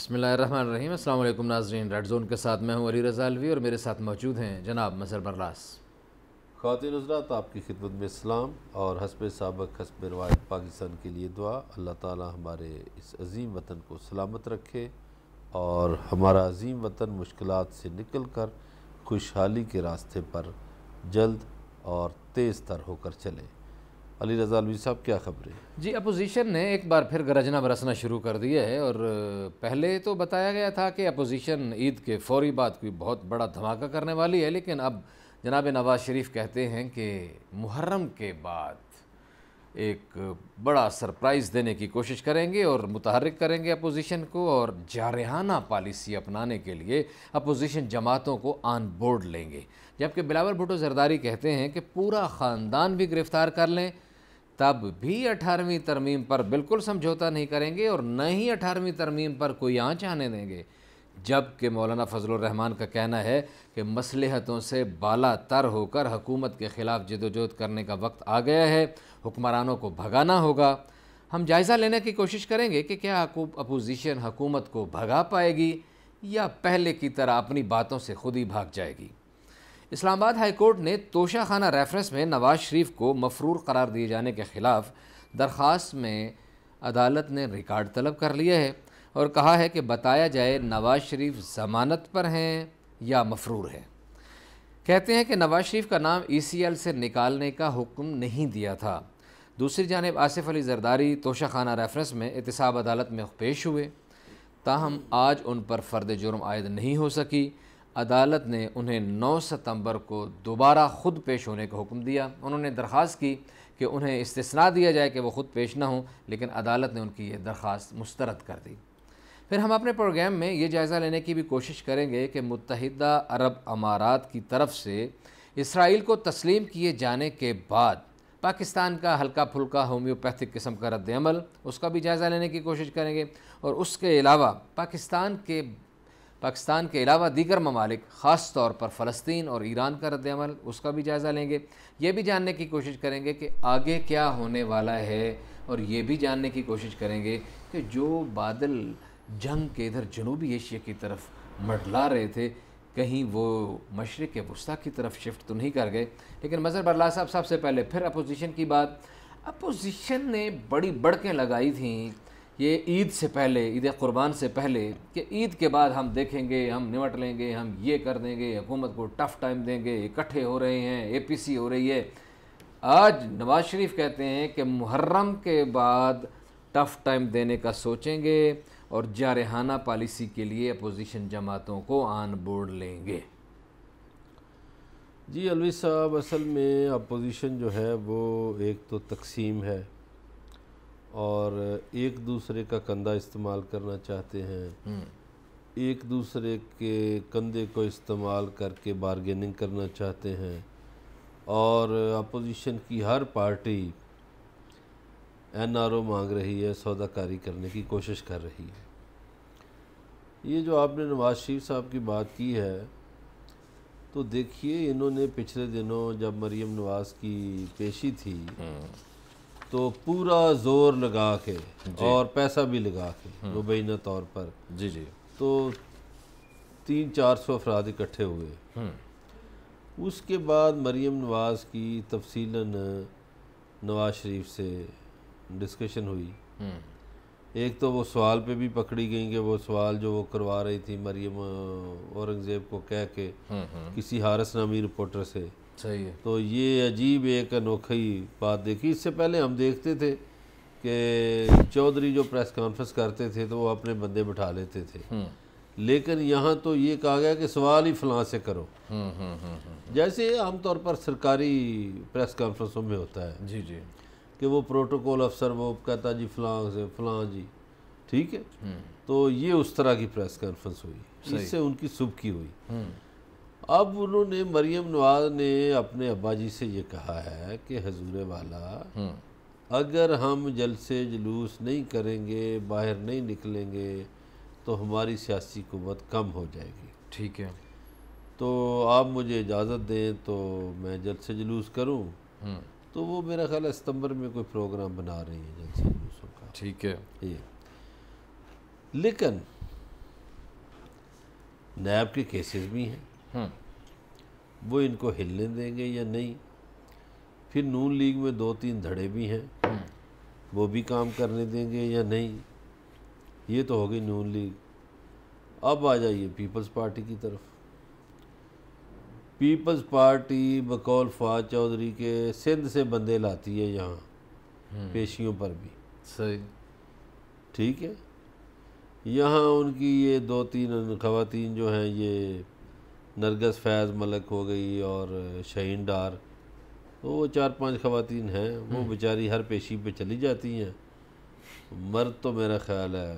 بسم اللہ الرحمن الرحیم۔ السلام علیکم ناظرین، ریڈ زون کے ساتھ میں ہوں علی رضا الوی اور میرے ساتھ موجود ہیں جناب مظہر برلاس۔ خواتین حضرات، آپ کی خدمت میں اسلام اور حسب سابق حسب روایت پاکستان کے لیے دعا۔ اللہ تعالی ہمارے اس عظیم وطن کو سلامت رکھے اور ہمارا عظیم وطن مشکلات سے نکل کر خوشحالی کے راستے پر جلد اور تیز تر ہو کر چلے۔ علی رضا الوی صاحب، کیا خبریں؟ جی، اپوزیشن نے ایک بار پھر گرجنا برسنا شروع کر دیا ہے، اور پہلے تو بتایا گیا تھا کہ اپوزیشن عید کے فوری بعد کوئی بہت بڑا دھماکہ کرنے والی ہے، لیکن اب جناب نواز شریف کہتے ہیں کہ محرم کے بعد ایک بڑا سرپرائز دینے کی کوشش کریں گے اور متحرک کریں گے اپوزیشن کو، اور جارحانہ پالیسی اپنانے کے لیے اپوزیشن جماعتوں کو آن بورڈ لیں گے۔ جبکہ بلاول بھٹو زرداری کہتے ہیں کہ پورا خاندان بھی گرفتار کر لیں تب بھی 18ویں ترمیم پر بالکل سمجھوتا نہیں کریں گے، اور نہ ہی 18ویں ترمیم پر کوئی آنچ آنے دیں گے۔ جبکہ مولانا فضل الرحمان کا کہنا ہے کہ مصلحتوں سے بالا تر ہو کر حکومت کے خلاف جدوجہد کرنے کا وقت آ گیا ہے، حکمرانوں کو بھگانا ہوگا۔ ہم جائزہ لینے کی کوشش کریں گے کہ کیا اپوزیشن حکومت کو بھگا پائے گی یا پہلے کی طرح اپنی باتوں سے خود ہی بھاگ جائے گی۔ اسلام آباد ہائی کورٹ نے توشہ خانہ ریفرنس میں نواز شریف کو مفرور قرار دیے جانے کے خلاف درخواست میں عدالت نے ریکارڈ طلب کر لیا ہے اور کہا ہے کہ بتایا جائے نواز شریف ضمانت پر ہیں یا مفرور ہیں۔ کہتے ہیں کہ نواز شریف کا نام ECL سے نکالنے کا حکم نہیں دیا تھا۔ دوسری جانب آصف علی زرداری توشہ خانہ ریفرنس میں احتساب عدالت میں پیش ہوئے، تاہم آج ان پر فرد جرم عائد نہیں ہو سکی۔ عدالت نے انہیں 9 ستمبر کو دوبارہ خود پیش ہونے کا حکم دیا۔ انہوں نے درخواست کی کہ انہیں استثناء دیا جائے کہ وہ خود پیش نہ ہوں، لیکن عدالت نے ان کی یہ درخواست مسترد کر دی۔ پھر ہم اپنے پروگرام میں یہ جائزہ لینے کی بھی کوشش کریں گے کہ متحدہ عرب امارات کی طرف سے اسرائیل کو تسلیم کیے جانے کے بعد پاکستان کا ہلکا پھلکا ہومیوپیتھک قسم کا رد عمل، اس کا بھی جائزہ لینے کی کوشش کریں گے، اور اس کے علاوہ پاکستان کے علاوہ دیگر ممالک، خاص طور پر فلسطین اور ایران کا رد عمل، اس کا بھی جائزہ لیں گے۔ یہ بھی جاننے کی کوشش کریں گے کہ آگے کیا ہونے والا ہے، اور یہ بھی جاننے کی کوشش کریں گے کہ جو بادل جنگ کے ادھر جنوبی ایشیا کی طرف منڈلا رہے تھے، کہیں وہ مشرق وسطیٰ کی طرف شفٹ تو نہیں کر گئے۔ لیکن مظہر برلاس صاحب، سب سے پہلے پھر اپوزیشن کی بات۔ اپوزیشن نے بڑی بڑکیں لگائی تھیں یہ عید سے پہلے، عید قربان سے پہلے، کہ عید کے بعد ہم دیکھیں گے، ہم نمٹ لیں گے، ہم یہ کر دیں گے، حکومت کو ٹف ٹائم دیں گے، اکٹھے ہو رہے ہیں، APC ہو رہی ہے۔ آج نواز شریف کہتے ہیں کہ محرم کے بعد ٹف ٹائم دینے کا سوچیں گے اور جارحانہ پالیسی کے لیے اپوزیشن جماعتوں کو آن بورڈ لیں گے۔ جی الوی صاحب، اصل میں اپوزیشن جو ہے وہ ایک تو تقسیم ہے اور ایک دوسرے کا کندھا استعمال کرنا چاہتے ہیں، ایک دوسرے کے کندھے کو استعمال کر کے بارگیننگ کرنا چاہتے ہیں، اور اپوزیشن کی ہر پارٹی NRO مانگ رہی ہے، سودا کاری کرنے کی کوشش کر رہی ہے۔ یہ جو آپ نے نواز شریف صاحب کی بات کی ہے، تو دیکھیے انہوں نے پچھلے دنوں جب مریم نواز کی پیشی تھی تو پورا زور لگا کے اور پیسہ بھی لگا کے مبینہ طور پر تو 300-400 افراد اکٹھے ہوئے۔ اس کے بعد مریم نواز کی تفصیلاً نواز شریف سے ڈسکشن ہوئی۔ ایک تو وہ سوال پہ بھی پکڑی گئیں کہ وہ سوال جو وہ کروا رہی تھی مریم اورنگزیب کو کہہ کے کسی حارث نامی رپورٹر سے، صحیح ہے۔ تو یہ عجیب ایک انوکھی بات دیکھی۔ اس سے پہلے ہم دیکھتے تھے کہ چودھری جو پریس کانفرنس کرتے تھے تو وہ اپنے بندے بٹھا لیتے تھے، لیکن یہاں تو یہ کہا گیا کہ سوال ہی فلاں سے کرو، جیسے عام طور پر سرکاری پریس کانفرنسوں میں ہوتا ہے کہ وہ پروٹوکول افسر وہ کہتا جی فلاں سے فلاں جی، ٹھیک ہے۔ تو یہ اس طرح کی پریس کانفرنس ہوئی، اس سے ان کی سبکی ہوئی۔ اب انہوں نے مریم نواز نے اپنے ابا جی سے یہ کہا ہے کہ حضور والا، اگر ہم جلسے جلوس نہیں کریں گے، باہر نہیں نکلیں گے تو ہماری سیاسی قوت کم ہو جائے گی، ٹھیک ہے، تو آپ مجھے اجازت دیں تو میں جلسے جلوس کروں۔ تو وہ میرا خیال ہے ستمبر میں کوئی پروگرام بنا رہی ہیں جلسے جلوسوں کا، ٹھیک ہے۔ لیکن نیب کے کیسز بھی ہیں، وہ ان کو ہلنے دیں گے یا نہیں؟ پھر نون لیگ میں 2-3 دھڑے بھی ہیں، وہ بھی کام کرنے دیں گے یا نہیں؟ یہ تو ہو گئی نون لیگ۔ اب آ جائیے پیپلز پارٹی کی طرف۔ پیپلز پارٹی بقول فواد چودھری کے سندھ سے بندے لاتی ہے یہاں پیشیوں پر بھی، صحیح، ٹھیک ہے۔ یہاں ان کی یہ 2-3 خواتین جو ہیں، یہ نرگس فیض ملک ہو گئی اور شہین ڈار، تو وہ 4-5 خواتین ہیں، وہ بیچاری ہر پیشی پہ چلی جاتی ہیں۔ مرد تو میرا خیال ہے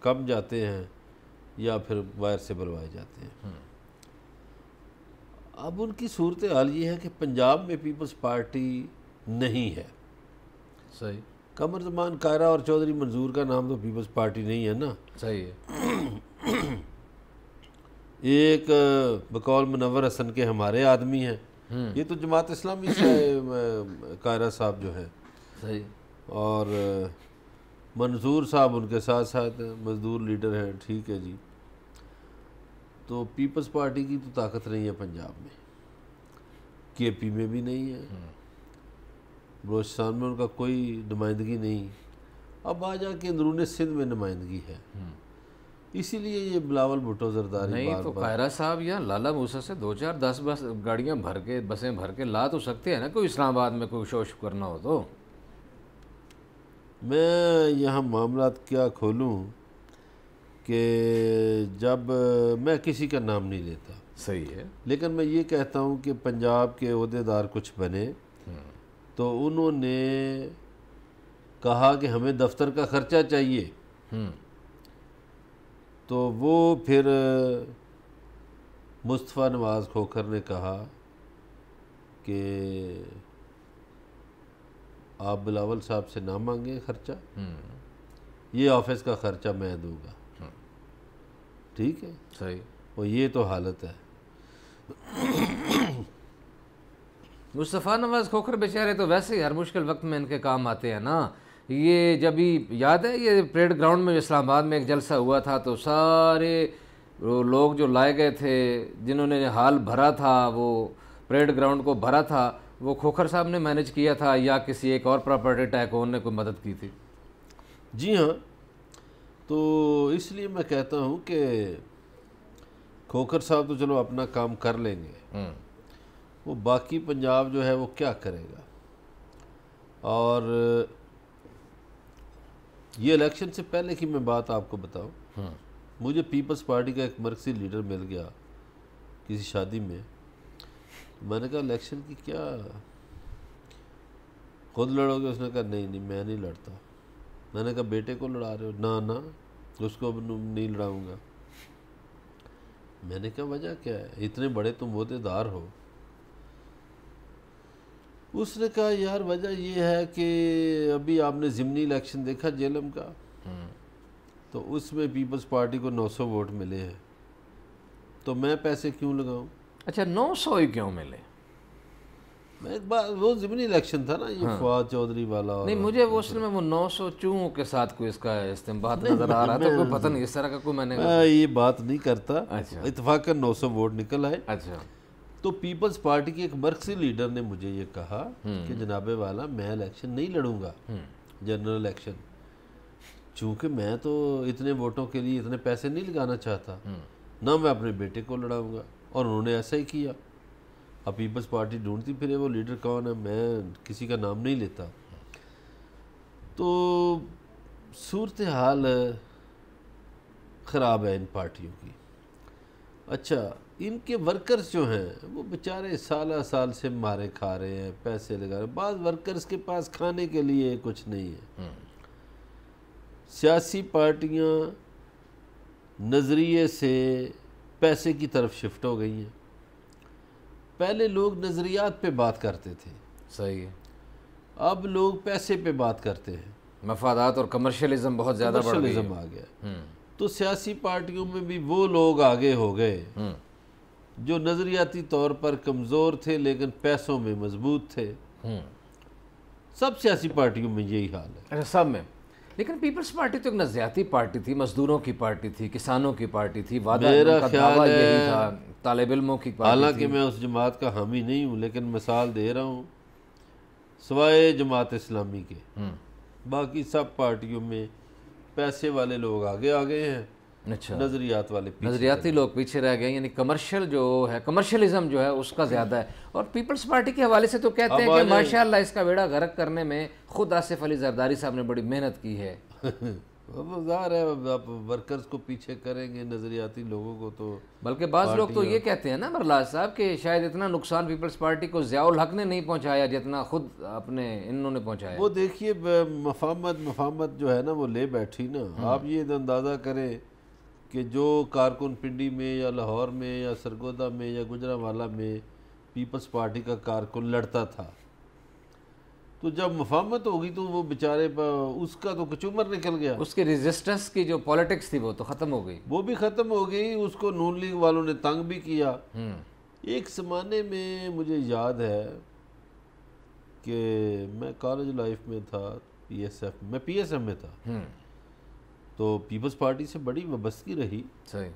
کم جاتے ہیں یا پھر باہر سے بلوائے جاتے ہیں۔ اب ان کی صورتحال یہ ہے کہ پنجاب میں پیپلز پارٹی نہیں ہے۔ صحیح، قمر زمان قاہرہ اور چودھری منظور کا نام تو پیپلز پارٹی نہیں ہے نا۔ صحیح ہے، ایک بقول منور حسن کے ہمارے آدمی ہیں، یہ تو جماعت اسلامی سے قاہرہ صاحب جو ہیں، صحیح، اور منظور صاحب ان کے ساتھ ساتھ مزدور لیڈر ہیں، ٹھیک ہے جی۔ تو پیپلز پارٹی کی تو طاقت نہیں ہے پنجاب میں، کے پی میں بھی نہیں ہے، بلوچستان میں ان کا کوئی نمائندگی نہیں۔ اب آ جا کے اندرون سندھ میں نمائندگی ہے، اسی لیے یہ بلاول بھٹو زرداری نہیں تو قاہرہ صاحب یا لالا موسیٰ سے 2-4-10 گاڑیاں بھر کے، بسیں بھر کے لا تو سکتے ہیں نا، کوئی اسلام آباد میں کوئی شوش کرنا ہو تو۔ میں یہاں معاملات کیا کھولوں کہ جب میں کسی کا نام نہیں لیتا، صحیح ہے، لیکن میں یہ کہتا ہوں کہ پنجاب کے عہدیدار کچھ بنے تو انہوں نے کہا کہ ہمیں دفتر کا خرچہ چاہیے، تو وہ پھر مصطفیٰ نواز کھوکھر نے کہا کہ آپ بلاول صاحب سے نہ مانگیں خرچہ، یہ آفس کا خرچہ میں دوں گا، ٹھیک ہے، صحیح، اور یہ تو حالت ہے۔ مصطفیٰ نواز کھوکھر بیچارے تو ویسے ہی ہر مشکل وقت میں ان کے کام آتے ہیں نا۔ یہ جب ہی یاد ہے یہ پریڈ گراؤنڈ میں اسلام آباد میں ایک جلسہ ہوا تھا تو سارے لوگ جو لائے گئے تھے، جنہوں نے ہال بھرا تھا، وہ پریڈ گراؤنڈ کو بھرا تھا، وہ کھوکھر صاحب نے مینیج کیا تھا یا کسی ایک اور پراپرٹی ٹائکون نے کوئی مدد کی تھی؟ جی ہاں، تو اس لیے میں کہتا ہوں کہ کھوکھر صاحب تو چلو اپنا کام کر لیں گے، وہ باقی پنجاب جو ہے وہ کیا کرے گا؟ اور یہ الیکشن سے پہلے کی میں بات آپ کو بتاؤں، مجھے پیپلز پارٹی کا ایک مرکزی لیڈر مل گیا کسی شادی میں، میں نے کہا الیکشن کی کیا خود لڑو گے؟ اس نے کہا نہیں میں نہیں لڑتا۔ میں نے کہا بیٹے کو لڑا رہے ہو؟ نہ اس کو نہیں لڑاؤں گا۔ میں نے کہا وجہ کیا ہے، اتنے بڑے تم عہدیدار ہو؟ اس نے کہا یار وجہ یہ ہے کہ ابھی آپ نے ضمنی الیکشن دیکھا جیلم کا، تو اس میں پیپلز پارٹی کو 900 ووٹ ملے ہیں، تو میں پیسے کیوں لگاؤں؟ اچھا 900 ہی کیوں ملے؟ میں ایک بار وہ ضمنی الیکشن تھا نا، یہ فواد چودھری والا، نہیں مجھے وہ اصل میں وہ 900 چوں کے ساتھ کوئی اس کا استنباط نظر آ رہا تھا، کوئی پتہ نہیں اس طرح کا کوئی میں یہ بات نہیں کرتا، اتفاقاً 900 ووٹ نکل آئے۔ اچھا، تو پیپلز پارٹی کے ایک مرکزی لیڈر نے مجھے یہ کہا کہ جناب والا میں الیکشن نہیں لڑوں گا، جنرل الیکشن، چونکہ میں تو اتنے ووٹوں کے لیے اتنے پیسے نہیں لگانا چاہتا، نہ میں اپنے بیٹے کو لڑاؤں گا، اور انہوں نے ایسا ہی کیا۔ اب پیپلز پارٹی ڈھونڈتی پھرے وہ لیڈر کون ہے، میں کسی کا نام نہیں لیتا۔ تو صورتحال خراب ہے ان پارٹیوں کی۔ اچھا ان کے ورکرز جو ہیں وہ بیچارے سال سے مارے کھا رہے ہیں، پیسے لگا رہے ہیں، بعض ورکرز کے پاس کھانے کے لیے کچھ نہیں ہے۔ سیاسی پارٹیاں نظریے سے پیسے کی طرف شفٹ ہو گئی ہیں۔ پہلے لوگ نظریات پہ بات کرتے تھے، صحیح ہے، اب لوگ پیسے پہ بات کرتے ہیں، مفادات اور کمرشلزم بہت زیادہ بڑھ گئی ہے۔ آ گیا، تو سیاسی پارٹیوں میں بھی وہ لوگ آگے ہو گئے جو نظریاتی طور پر کمزور تھے لیکن پیسوں میں مضبوط تھے۔ سب سیاسی پارٹیوں میں یہی حال ہے۔ اچھا سب میں، لیکن پیپلز پارٹی تو ایک نظریاتی پارٹی تھی، مزدوروں کی پارٹی تھی، کسانوں کی پارٹی تھی، وعدہ میرا کا خیال دعویٰ ہے، یہی تھا، طالب علموں کی پارٹی حالانکہ میں اس جماعت کا حامی نہیں ہوں، لیکن مثال دے رہا ہوں، سوائے جماعت اسلامی کے باقی سب پارٹیوں میں پیسے والے لوگ آگے آ گئے ہیں، اچھا نظریات والے پیچھے۔ نظریاتی لوگ پیچھے رہ گئے، یعنی کمرشل جو ہے، کمرشلزم جو ہے اس کا زیادہ ہے۔ اور پیپلز پارٹی کے حوالے سے تو کہتے ہیں کہ ماشاءاللہ اس کا بیڑا غرق کرنے میں خود آصف علی زرداری صاحب نے بڑی محنت کی ہے۔ وہ ظاہر ہے آپ ورکرز کو پیچھے کریں گے، نظریاتی لوگوں کو تو بلکہ بعض لوگ تو یہ کہتے ہیں نا مرلاز صاحب کہ شاید اتنا نقصان پیپلز پارٹی کو ضیاء الحق نے نہیں پہنچایا جتنا خود اپنے انہوں نے پہنچایا۔ وہ دیکھیے مفاہمت جو ہے نا وہ لے بیٹھی نا۔ آپ یہ اندازہ کریں کہ جو کارکن پنڈی میں یا لاہور میں یا سرگودا میں یا گجرانوالہ میں پیپلز پارٹی کا کارکن لڑتا تھا، تو جب مفاہمت ہوگی تو وہ بیچارے اس کا تو کچومر نکل گیا، اس کی ریزسٹنس کی جو پولیٹکس تھی وہ تو ختم ہو گئی، وہ بھی ختم ہو گئی، اس کو نون لیگ والوں نے تنگ بھی کیا۔ ایک زمانے میں مجھے یاد ہے کہ میں کالج لائف میں تھا، میں پی ایس ایم میں تھا، تو پیپلز پارٹی سے بڑی وابستگی رہی۔ صحیح۔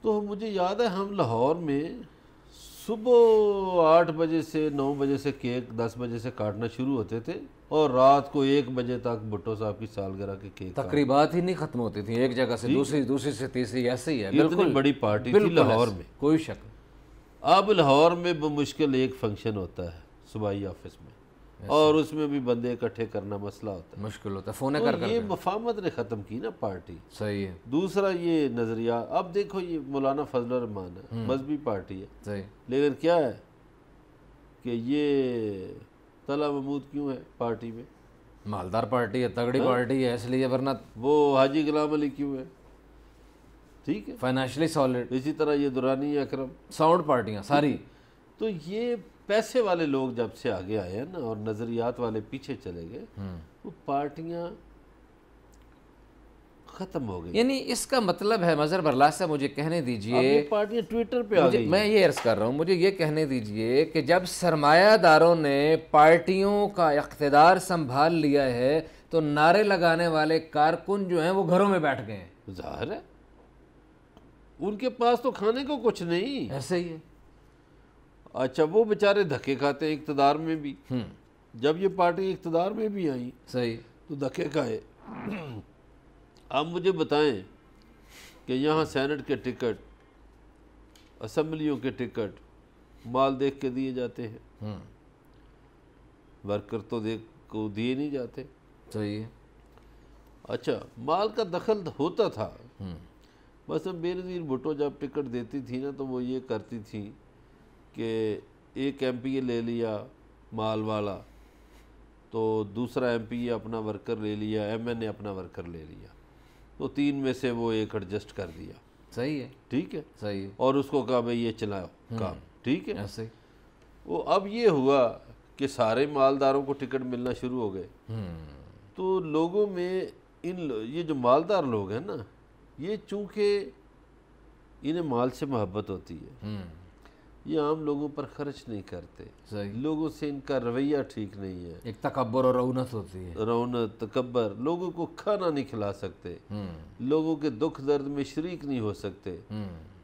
تو مجھے یاد ہے ہم لاہور میں صبح 8 بجے سے 9 بجے سے کیک 10 بجے سے کاٹنا شروع ہوتے تھے، اور رات کو 1 بجے تک بھٹو صاحب کی سالگرہ کے کیک تقریبات ہی نہیں ختم ہوتی تھیں، ایک جگہ سے دوسری، دوسری سے تیسری، ایسے ہی ہے۔ اتنی بڑی پارٹی تھی لاہور میں، کوئی شک۔ اب لاہور میں بمشکل ایک فنکشن ہوتا ہے صوبائی آفس میں، اور اس میں بھی بندے اکٹھے کرنا مسئلہ ہوتا ہے، مشکل ہوتا ہے، فون تو کر یہ مفاہمت نے ختم کی نا پارٹی۔ صحیح ہے۔ دوسرا یہ نظریہ، اب دیکھو یہ مولانا فضل الرحمان ہے، مذہبی پارٹی ہے، صحیح، لیکن کیا ہے کہ یہ طلع محمود کیوں ہے پارٹی میں؟ مالدار پارٹی ہے، تگڑی پارٹی ہے، اس لیے، ورنہ وہ حاجی غلام علی کیوں ہے؟ ٹھیک ہے، فائنینشلی سالڈ، اسی طرح یہ درانی اکرم، ساؤنڈ پارٹیاں ساری۔ تو یہ پیسے والے لوگ جب سے آگے آئے ہیں نا اور نظریات والے پیچھے چلے گئے، وہ پارٹیاں ختم ہو گئی۔ یعنی اس کا مطلب ہے مظہر برلاس صاحب مجھے کہنے اب دیجئے، یہ پارٹیاں ٹویٹر پہ آ گئی، میں یہ عرض کر رہا ہوں، مجھے یہ کہنے دیجئے کہ جب سرمایہ داروں نے پارٹیوں کا اقتدار سنبھال لیا ہے تو نعرے لگانے والے کارکن جو ہیں وہ گھروں میں بیٹھ گئے ہیں۔ ظاہر ہے ان کے پاس تو کھانے کو کچھ نہیں۔ ایسے ہی ہے۔ اچھا، وہ بیچارے دھکے کھاتے ہیں اقتدار میں بھی، جب یہ پارٹی اقتدار میں بھی آئیں صحیح، تو دھکے کھائے۔ آپ مجھے بتائیں کہ یہاں سینٹ کے ٹکٹ، اسمبلیوں کے ٹکٹ مال دیکھ کے دیے جاتے ہیں، ورکر تو کو دیے نہیں جاتے۔ صحیح ہے۔ اچھا، مال کا دخل ہوتا تھا، بس اب بے نظیر بھٹو جب ٹکٹ دیتی تھی نا تو وہ یہ کرتی تھی کہ ایک ایم پی اے لے لیا مال والا، تو دوسرا ایم پی اے اپنا ورکر لے لیا، ایم این اے اپنا ورکر لے لیا، تو 3 میں سے وہ ایک ایڈجسٹ کر دیا۔ صحیح ہے، ٹھیک ہے، صحیح ہے، اور اس کو کہا بھائی یہ چلاؤ کام، ٹھیک ہے۔ ایسے وہ اب یہ ہوا کہ سارے مالداروں کو ٹکٹ ملنا شروع ہو گئے، تو لوگوں میں یہ جو مالدار لوگ ہیں نا، یہ چونکہ انہیں مال سے محبت ہوتی ہے، یہ عام لوگوں پر خرچ نہیں کرتے، صحیح، لوگوں سے ان کا رویہ ٹھیک نہیں ہے، ایک تکبر اور رونت ہوتی ہے، رونت، تکبر، لوگوں کو کھانا نہیں کھلا سکتے، لوگوں کے دکھ درد میں شریک نہیں ہو سکتے۔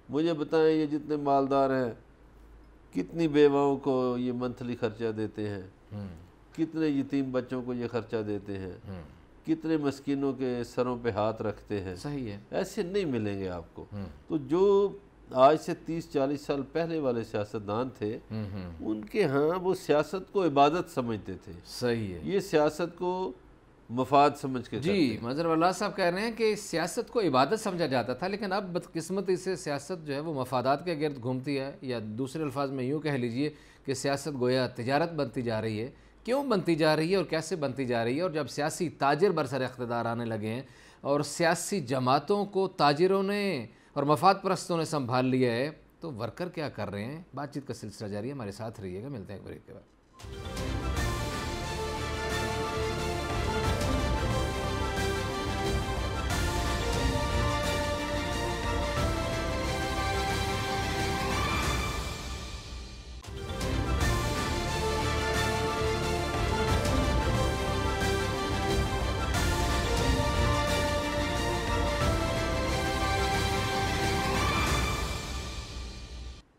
مجھے بتائیں یہ جتنے مالدار ہیں کتنی بیواؤں کو یہ منتھلی خرچہ دیتے ہیں، کتنے یتیم بچوں کو یہ خرچہ دیتے ہیں، کتنے مسکینوں کے سروں پہ ہاتھ رکھتے ہیں۔ صحیح ہے۔ ایسے نہیں ملیں گے آپ کو۔ تو جو آج سے 30-40 سال پہلے والے سیاستدان تھے، ان کے ہاں وہ سیاست کو عبادت سمجھتے تھے، صحیح ہے، یہ سیاست کو مفاد سمجھ کے کرتے جی مظہر واللہ صاحب کہہ رہے ہیں کہ سیاست کو عبادت سمجھا جاتا تھا، لیکن اب بدقسمتی سے سیاست جو ہے وہ مفادات کے گرد گھومتی ہے، یا دوسرے الفاظ میں یوں کہہ لیجئے کہ سیاست گویا تجارت بنتی جا رہی ہے۔ کیوں بنتی جا رہی ہے اور کیسے بنتی جا رہی ہے؟ اور جب سیاسی تاجر برسر اقتدار آنے لگے ہیں اور سیاسی جماعتوں کو تاجروں نے اور مفاد پرستوں نے سنبھال لیا ہے، تو ورکر کیا کر رہے ہیں؟ بات چیت کا سلسلہ جاری ہے، ہمارے ساتھ رہیے گا، ملتے ہیں ایک بریک کے بعد۔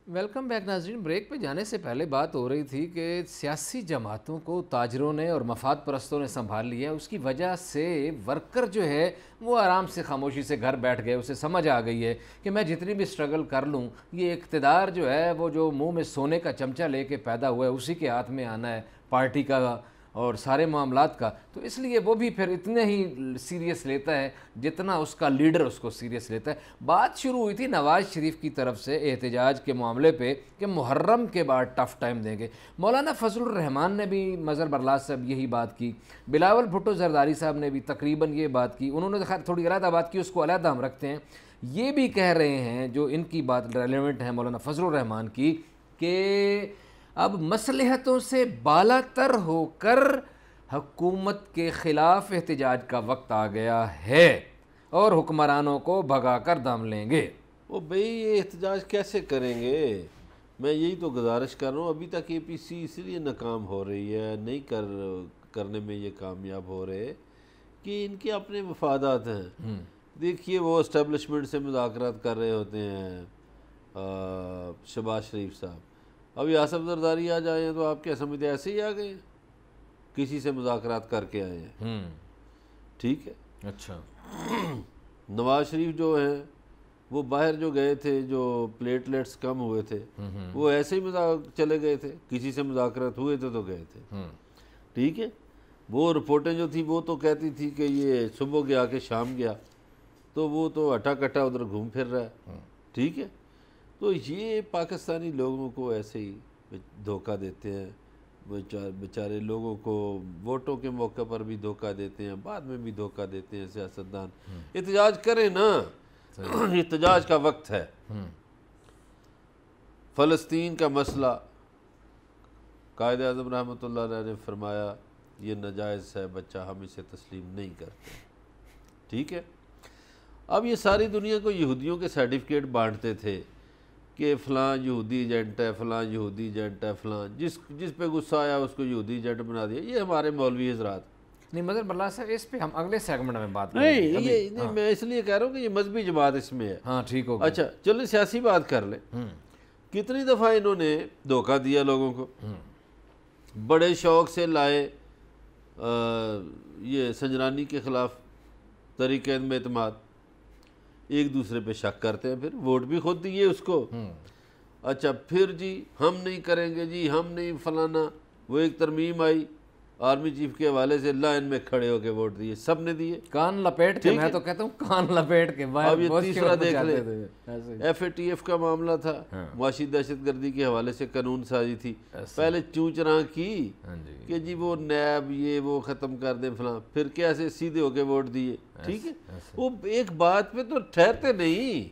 ویلکم بیک ناظرین. بریک پہ جانے سے پہلے بات ہو رہی تھی کہ سیاسی جماعتوں کو تاجروں نے اور مفاد پرستوں نے سنبھال لیا ہے. اس کی وجہ سے ورکر جو ہے وہ آرام سے خاموشی سے گھر بیٹھ گئے. اسے سمجھ آ گئی ہے کہ میں جتنی بھی سٹرگل کر لوں یہ اقتدار جو ہے وہ جو منہ میں سونے کا چمچہ لے کے پیدا ہوا ہے اسی کے ہاتھ میں آنا ہے, پارٹی کا اور سارے معاملات کا. تو اس لیے وہ بھی پھر اتنے ہی سیریس لیتا ہے جتنا اس کا لیڈر اس کو سیریس لیتا ہے. بات شروع ہوئی تھی نواز شریف کی طرف سے احتجاج کے معاملے پہ کہ محرم کے بعد ٹف ٹائم دیں گے. مولانا فضل الرحمان نے بھی مظہر برلاس صاحب یہی بات کی, بلاول بھٹو زرداری صاحب نے بھی تقریباً یہ بات کی. انہوں نے خیر تھوڑی علیحدہ بات کی, اس کو علیحدہ ہم رکھتے ہیں. یہ بھی کہہ رہے ہیں جو ان کی بات ریلیونٹ ہے مولانا فضل الرحمان کی کہ اب مصلحتوں سے بالا تر ہو کر حکومت کے خلاف احتجاج کا وقت آ گیا ہے اور حکمرانوں کو بھگا کر دم لیں گے. وہ بھئی یہ احتجاج کیسے کریں گے؟ میں یہی تو گزارش کر رہا ہوں. ابھی تک اے پی سی اس لیے ناکام ہو رہی ہے, نہیں کرنے میں یہ کامیاب ہو رہے کہ ان کے اپنے مفادات ہیں. دیکھیے وہ اسٹیبلشمنٹ سے مذاکرات کر رہے ہوتے ہیں شہباز شریف صاحب. ابھی آصف زرداری آ جائے ہیں تو آپ کیا سمجھتے ہیں ایسے ہی آ گئے, کسی سے مذاکرات کر کے آئے ہیں. ٹھیک ہے. اچھا, نواز شریف جو ہیں وہ باہر جو گئے تھے, جو پلیٹلیٹس کم ہوئے تھے وہ ایسے ہی چلے گئے تھے, کسی سے مذاکرات ہوئے تھے تو گئے تھے. ٹھیک ہے. وہ رپورٹیں جو تھی وہ تو کہتی تھی کہ یہ صبح گیا کہ شام گیا, تو وہ تو اٹھا کٹا ادھر گھوم پھر رہا ہے. ٹھیک ہے. تو یہ پاکستانی لوگوں کو ایسے ہی دھوکہ دیتے ہیں, بیچارے لوگوں کو ووٹوں کے موقع پر بھی دھوکہ دیتے ہیں, بعد میں بھی دھوکہ دیتے ہیں سیاستدان. احتجاج کریں نا, احتجاج کا وقت ہے. فلسطین کا مسئلہ قائد اعظم رحمۃ اللہ علیہ نے فرمایا یہ ناجائز ہے بچہ, ہم اسے تسلیم نہیں کرتے. ٹھیک ہے. اب یہ ساری دنیا کو یہودیوں کے سرٹیفکیٹ بانٹتے تھے کہ فلاں یہودی ایجنٹ ہے, فلاں یہودی ایجنٹ ہے, فلاں جس پہ غصہ آیا اس کو یہودی ایجنٹ بنا دیا. یہ ہمارے مولوی حضرات. نہیں مظہر برلاس صاحب اس پہ ہم اگلے سیگمنٹ میں بات کریں گے. نہیں میں اس لیے کہہ رہا ہوں کہ یہ مذہبی جماعت اس میں ہے. ہاں ٹھیک ہوگا. اچھا چلیں سیاسی بات کر لیں. کتنی دفعہ انہوں نے دھوکہ دیا لوگوں کو, بڑے شوق سے لائے یہ سنجرانی کے خلاف تحریک علم اعتماد, ایک دوسرے پہ شک کرتے ہیں, پھر ووٹ بھی خود دیے اس کو. اچھا پھر جی ہم نہیں کریں گے, جی ہم نہیں فلانا. وہ ایک ترمیم آئی آرمی چیف کے حوالے سے, لائن میں کھڑے ہو کے ووٹ دیے, سب نے دیے کان لپیٹ کے. میں تو کہتا ہوں کان لپیٹ کے. اب یہ تیسرا دیکھ لیں, ایف اے ٹی ایف کا معاملہ تھا, معاشی دہشت گردی کے حوالے سے قانون سازی تھی. پہلے چونچراں کی کہ جی وہ نیب یہ وہ ختم کر دیں فلاں, پھر کیسے سیدھے ہو کے ووٹ دیے. ٹھیک ہے. وہ ایک بات پہ تو ٹھہرتے نہیں.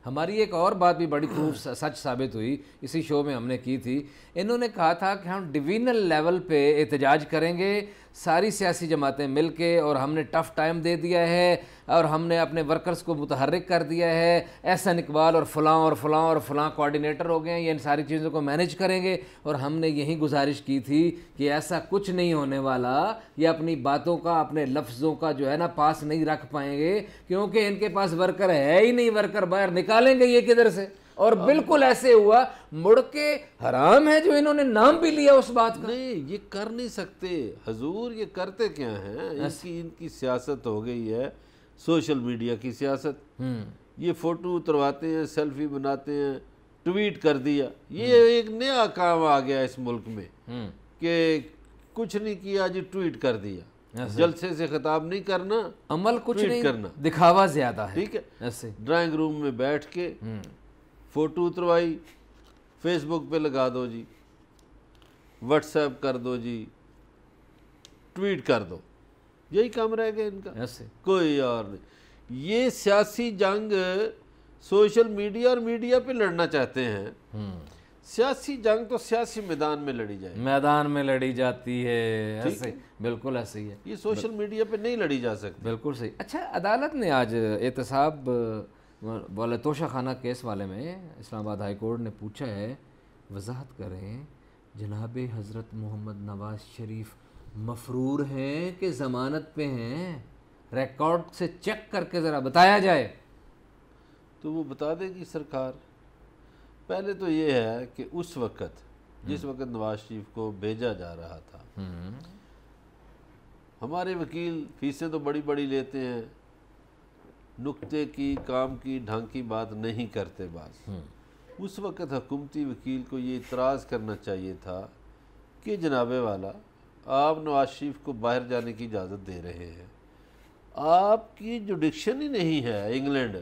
ہماری ایک اور بات بھی بڑی خوب سچ ثابت ہوئی, اسی شو میں ہم نے کی تھی. انہوں نے کہا تھا کہ ہم ڈویژنل لیول پہ احتجاج کریں گے ساری سیاسی جماعتیں مل کے, اور ہم نے ٹف ٹائم دے دیا ہے اور ہم نے اپنے ورکرز کو متحرک کر دیا ہے. احسن اقبال اور فلاں اور فلاں اور فلاں کوآرڈینیٹر ہو گئے ہیں, یہ ان ساری چیزوں کو مینیج کریں گے. اور ہم نے یہی گزارش کی تھی کہ ایسا کچھ نہیں ہونے والا, یہ اپنی باتوں کا اپنے لفظوں کا جو ہے نا پاس نہیں رکھ پائیں گے, کیونکہ ان کے پاس ورکر ہے ہی نہیں. ورکر باہر نکالیں گے یہ کدھر سے؟ اور بالکل ایسے ہوا. مڑ کے حرام ہے جو انہوں نے نام بھی لیا اس بات کا. نہیں یہ کر نہیں سکتے حضور. یہ کرتے کیا ہیں, ان کی سیاست ہو گئی ہے سوشل میڈیا کی سیاست. یہ فوٹو اترواتے ہیں, سیلفی بناتے ہیں, ٹویٹ کر دیا. یہ ایک نیا کام آ گیا اس ملک میں کہ کچھ نہیں کیا جی ٹویٹ کر دیا. جلسے سے خطاب نہیں کرنا, عمل کچھ نہیں کرنا, دکھاوا زیادہ ہے. ٹھیک ہے. ایسے ڈرائنگ روم میں بیٹھ کے فوٹو اتروائی, فیس بک پہ لگا دو جی, واٹس ایپ کر دو جی, ٹویٹ کر دو. یہی کام رہ گیا ان کا, کوئی اور نہیں. یہ سیاسی جنگ سوشل میڈیا اور میڈیا پہ لڑنا چاہتے ہیں. سیاسی جنگ تو سیاسی میدان میں لڑی جائے, میدان میں لڑی جاتی ہے. ایسے بالکل ایسے ہی ہے. یہ سوشل میڈیا پہ نہیں لڑی جا سکتی. بالکل صحیح. اچھا عدالت نے آج احتساب والے توشہ خانہ کیس والے میں اسلام آباد ہائی کورٹ نے پوچھا ہے, وضاحت کریں جناب حضرت محمد نواز شریف مفرور ہیں کہ ضمانت پہ ہیں؟ ریکارڈ سے چیک کر کے ذرا بتایا جائے. تو وہ بتا دے گی سرکار. پہلے تو یہ ہے کہ اس وقت جس وقت نواز شریف کو بھیجا جا رہا تھا، ہمارے وکیل فیسیں تو بڑی بڑی لیتے ہیں، نکتے کی، کام کی، ڈھنگ کی بات نہیں کرتے بعض۔ اس وقت حکومتی وکیل کو یہ اعتراض کرنا چاہیے تھا کہ جناب والا، آپ نواز شریف کو باہر جانے کی اجازت دے رہے ہیں، آپ کی جوڈکشن ہی نہیں ہے انگلینڈ،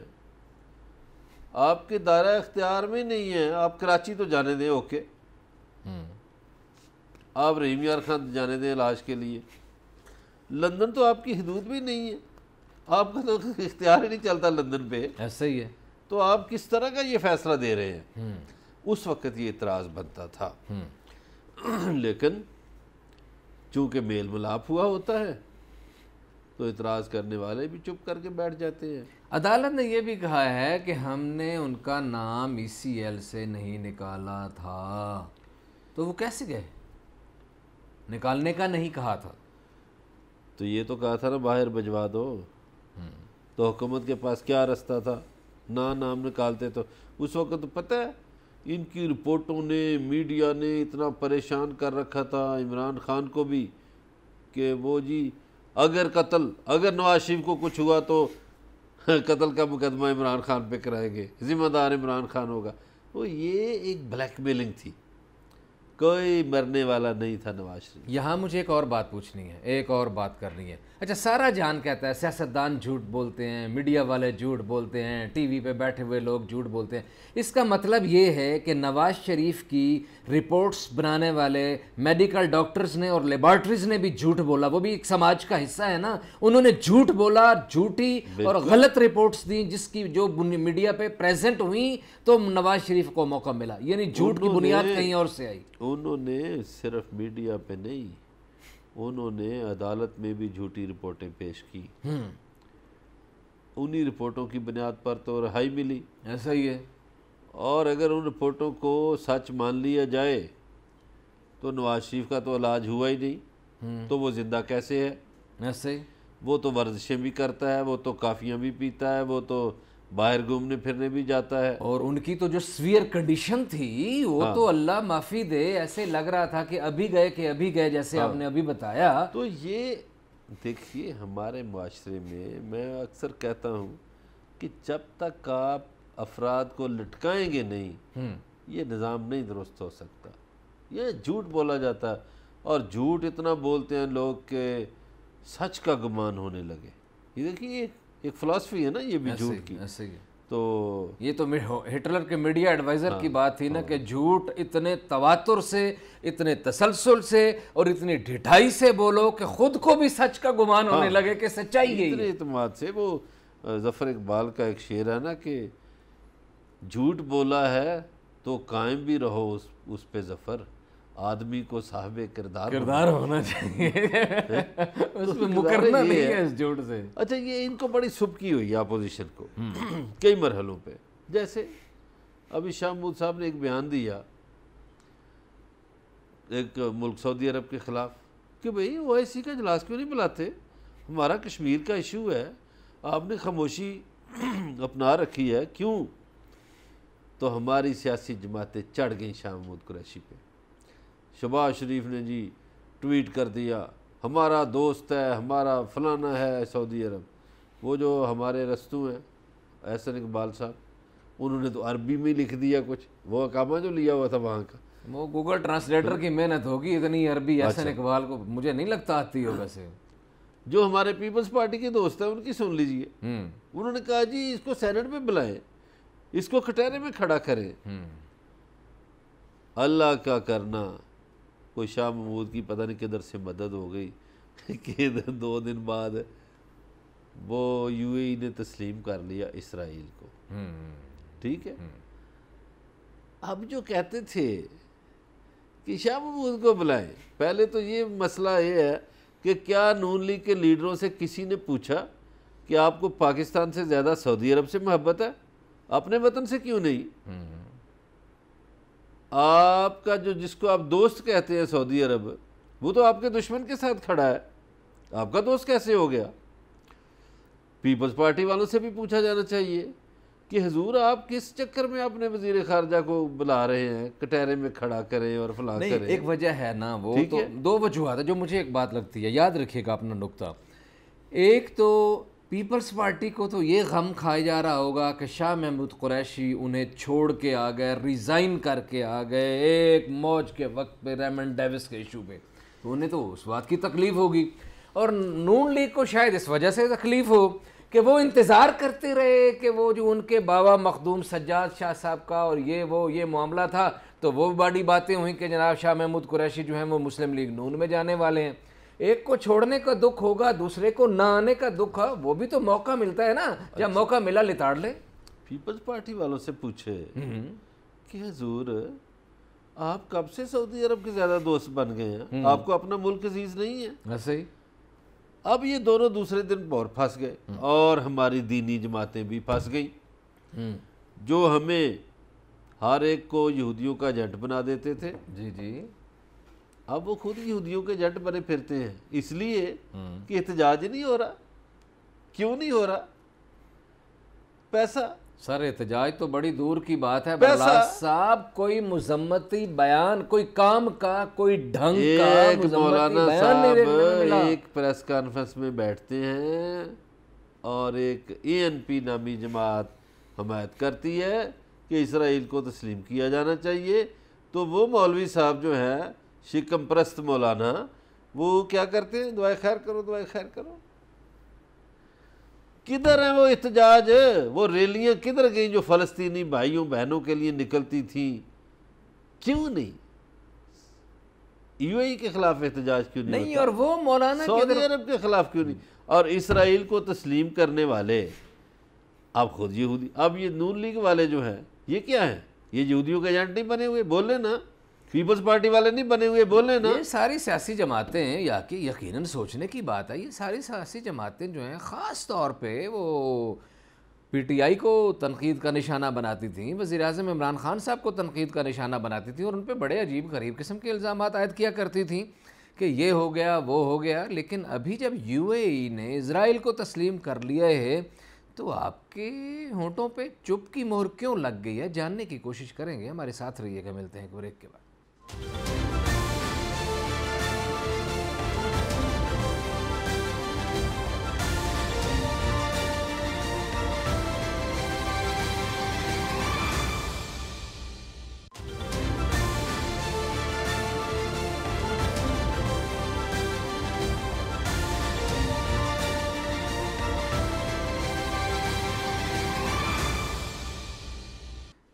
آپ کے دائرہ اختیار میں نہیں ہے، آپ کراچی تو جانے دیں، اوکے، آپ رحیم یار خان جانے دیں علاج کے لیے، لندن تو آپ کی حدود بھی نہیں ہے، آپ کا تو اختیار ہی نہیں چلتا لندن پہ، ایسا ہی ہے، تو آپ کس طرح کا یہ فیصلہ دے رہے ہیں؟ اس وقت یہ اعتراض بنتا تھا۔ لیکن چونکہ میل ملاپ ہوا ہوتا ہے تو اعتراض کرنے والے بھی چپ کر کے بیٹھ جاتے ہیں۔ عدالت نے یہ بھی کہا ہے کہ ہم نے ان کا نام ECL سے نہیں نکالا تھا، تو وہ کیسے گئے؟ نکالنے کا نہیں کہا تھا تو یہ تو کہا تھا نا باہر بھجوا دو، تو حکومت کے پاس کیا رستہ تھا؟ نام نکالتے تو اس وقت پتہ ہے ان کی رپورٹوں نے، میڈیا نے اتنا پریشان کر رکھا تھا عمران خان کو بھی کہ وہ جی اگر نواز شریف کو کچھ ہوا تو قتل کا مقدمہ عمران خان پہ کرائیں گے، ذمہ دار عمران خان ہوگا۔ تو یہ ایک بلیک میلنگ تھی، کوئی مرنے والا نہیں تھا نواز شریف۔ یہاں مجھے ایک اور بات پوچھنی ہے، ایک اور بات کرنی ہے۔ اچھا، سارا جہان کہتا ہے سیاستدان جھوٹ بولتے ہیں، میڈیا والے جھوٹ بولتے ہیں، ٹی وی پہ بیٹھے ہوئے لوگ جھوٹ بولتے ہیں، اس کا مطلب یہ ہے کہ نواز شریف کی رپورٹس بنانے والے میڈیکل ڈاکٹرز نے اور لیبارٹریز نے بھی جھوٹ بولا، وہ بھی ایک سماج کا حصہ ہے نا، انہوں نے جھوٹ بولا، جھوٹی اور غلط رپورٹس دیں جس کی جو میڈیا پہ پریزنٹ ہوئیں تو نواز شریف کو موقع ملا، یعنی جھوٹ کی بنیاد کہیں اور سے آئی۔ انہوں نے صرف میڈیا پہ نہیں، انہوں نے عدالت میں بھی جھوٹی رپورٹیں پیش کی، انہی رپورٹوں کی بنیاد پر تو رہائی ملی۔ ایسا ہی ہے، اور اگر ان رپورٹوں کو سچ مان لیا جائے تو نواز شریف کا تو علاج ہوا ہی نہیں، تو وہ زندہ کیسے ہے؟ ایسے ہی وہ تو ورزشیں بھی کرتا ہے، وہ تو کافیاں بھی پیتا ہے، وہ تو باہر گھومنے پھرنے بھی جاتا ہے، اور ان کی تو جو سویئر کنڈیشن تھی وہ تو اللہ معافی دے، ایسے لگ رہا تھا کہ ابھی گئے جیسے آپ نے ابھی بتایا۔ تو یہ دیکھیے ہمارے معاشرے میں اکثر کہتا ہوں کہ جب تک آپ افراد کو لٹکائیں گے نہیں، یہ نظام نہیں درست ہو سکتا۔ یہ جھوٹ بولا جاتا ہے اور جھوٹ اتنا بولتے ہیں لوگ کہ سچ کا گمان ہونے لگے۔ یہ دیکھیے ایک فلسفی ہے نا یہ بھی جھوٹ کی۔ ایسے ہی تو یہ تو ہٹلر کے میڈیا ایڈوائزر کی بات تھی نا کہ جھوٹ اتنے تواتر سے، اتنے تسلسل سے اور اتنی ڈھٹائی سے بولو کہ خود کو بھی سچ کا گمان ہونے لگے کہ سچائی یہی ہے۔ اتنے اعتماد سے، وہ ظفر اقبال کا ایک شعر ہے نا کہ جھوٹ بولا ہے تو قائم بھی رہو اس پہ ظفر، آدمی کو صاحب کردار ہونا چاہیے، اس میں مکرنا نہیں ہے اس جھوٹ سے۔ اچھا، یہ ان کو بڑی سبکی ہوئی ہے اپوزیشن کو کئی مرحلوں پہ، جیسے ابھی شاہ محمود صاحب نے ایک بیان دیا ایک ملک سعودی عرب کے خلاف کہ بھئی OIC کا اجلاس کیوں نہیں بلاتے، ہمارا کشمیر کا ایشو ہے، آپ نے خاموشی اپنا رکھی ہے، کیوں؟ تو ہماری سیاسی جماعتیں چڑھ گئیں شاہ محمود قریشی پہ۔ شہباز شریف نے جی ٹویٹ کر دیا ہمارا دوست ہے، ہمارا فلانا ہے سعودی عرب۔ وہ جو ہمارے رستوں ہیں احسن اقبال صاحب، انہوں نے تو عربی میں لکھ دیا کچھ، وہ اقامہ جو لیا ہوا تھا وہاں کا، وہ گوگل ٹرانسلیٹر کی محنت ہوگی، اتنی عربی احسن اقبال کو مجھے نہیں لگتا آتی ہو ویسے۔ جو ہمارے پیپلز پارٹی کے دوست ہیں ان کی سن لیجئے، انہوں نے کہا جی اس کو سینٹ میں بلائیں، اس کو کٹہرے میں کھڑا کریں۔ اللہ کا کرنا، کوئی شاہ محمود کی پتہ نہیں کدھر سے مدد ہو گئی کہ 2 دن بعد وہ UAE نے تسلیم کر لیا اسرائیل کو، ٹھیک ہے۔ اب جو کہتے تھے کہ شاہ محمود کو بلائیں، پہلے تو یہ مسئلہ یہ ہے کہ کیا نون لیگ کے لیڈروں سے کسی نے پوچھا کہ آپ کو پاکستان سے زیادہ سعودی عرب سے محبت ہے، اپنے وطن سے کیوں نہیں؟ آپ کا جس کو آپ دوست کہتے ہیں سعودی عرب، وہ تو آپ کے دشمن کے ساتھ کھڑا ہے، آپ کا دوست کیسے ہو گیا؟ پیپلز پارٹی والوں سے بھی پوچھا جانا چاہیے کہ حضور آپ کس چکر میں اپنے وزیر خارجہ کو بلا رہے ہیں کٹہرے میں کھڑا کریں اور فلاں کریں. ایک وجہ ہے نا, وہ تو دو وجوہات ہے جو مجھے ایک بات لگتی ہے, یاد رکھیے گا اپنا نقطہ. ایک تو پیپلز پارٹی کو تو یہ غم کھایا جا رہا ہوگا کہ شاہ محمود قریشی انہیں چھوڑ کے آ گئے, ریزائن کر کے آ گئے ایک موج کے وقت پہ ریمنڈ ڈیوس کے ایشو پہ, تو انہیں تو اس بات کی تکلیف ہوگی. اور نون لیگ کو شاید اس وجہ سے تکلیف ہو کہ وہ انتظار کرتے رہے کہ وہ جو ان کے بابا مخدوم سجاد شاہ صاحب کا اور یہ معاملہ تھا, تو وہ بڑی باتیں ہوئیں کہ جناب شاہ محمود قریشی جو ہیں وہ مسلم لیگ نون میں جانے والے ہیں. ایک کو چھوڑنے کا دکھ ہوگا, دوسرے کو نہ آنے کا دکھ ہے, وہ بھی تو موقع ملتا ہے نا, جب موقع ملا لتاڑ لے. پیپلز پارٹی والوں سے پوچھے کہ حضور آپ کب سے سعودی عرب کے زیادہ دوست بن گئے ہیں, آپ کو اپنا ملک عزیز نہیں ہے؟ ایسے ہی اب یہ دونوں دوسرے دن اور پھنس گئے, اور ہماری دینی جماعتیں بھی پھنس گئیں جو ہمیں ہر ایک کو یہودیوں کا ایجنٹ بنا دیتے تھے. جی جی, اب وہ خود یہودیوں کے ایجنٹ بنے پھرتے ہیں, اس لیے کہ احتجاج نہیں ہو رہا. کیوں نہیں ہو رہا؟ پیسہ. سر احتجاج تو بڑی دور کی بات ہے برلاس صاحب, کوئی مذمتی بیان, کوئی کام کا, کوئی ڈھنگ کا ایک مذمتی مولانا بیان نہیں دیکھنے میں صاحب ملا. ایک پریس کانفرنس میں بیٹھتے ہیں اور ایک ANP نامی جماعت حمایت کرتی ہے کہ اسرائیل کو تسلیم کیا جانا چاہیے, تو وہ مولوی صاحب جو ہیں شکم پرست مولانا, وہ کیا کرتے ہیں؟ دعائے خیر کرو, دعائے خیر کرو. کدھر ہیں وہ احتجاج؟ وہ ریلیاں کدھر گئیں جو فلسطینی بھائیوں بہنوں کے لیے نکلتی تھیں؟ کیوں نہیں؟ UAE کے خلاف احتجاج کیوں نہیں ہوتا؟ اور وہ مولانا سعودی عرب کے خلاف کیوں نہیں؟ اور اسرائیل کو تسلیم کرنے والے اب خود یہودی. اب یہ نون لیگ والے جو ہیں یہ کیا ہیں؟ یہ یہودیوں کے ایجنٹ نہیں بنے ہوئے؟ بولے نا. پیپلز پارٹی والے نہیں بنے ہوئے؟ بولے نا. یہ ساری سیاسی جماعتیں ہیں, یا کہ یقیناً سوچنے کی بات ہے, یہ ساری سیاسی جماعتیں جو ہیں خاص طور پہ وہ PTI کو تنقید کا نشانہ بناتی تھیں, وزیر اعظم عمران خان صاحب کو تنقید کا نشانہ بناتی تھیں, اور ان پہ بڑے عجیب غریب قسم کے الزامات عائد کیا کرتی تھیں کہ یہ ہو گیا وہ ہو گیا. لیکن ابھی جب UAE نے اسرائیل کو تسلیم کر لیا ہے تو آپ کے ہونٹوں پہ چپ کی مہر کیوں لگ گئی ہے, جاننے کی کوشش کریں گے. ہمارے ساتھ رہیے گا, ملتے ہیں ایک بریک کے بعد.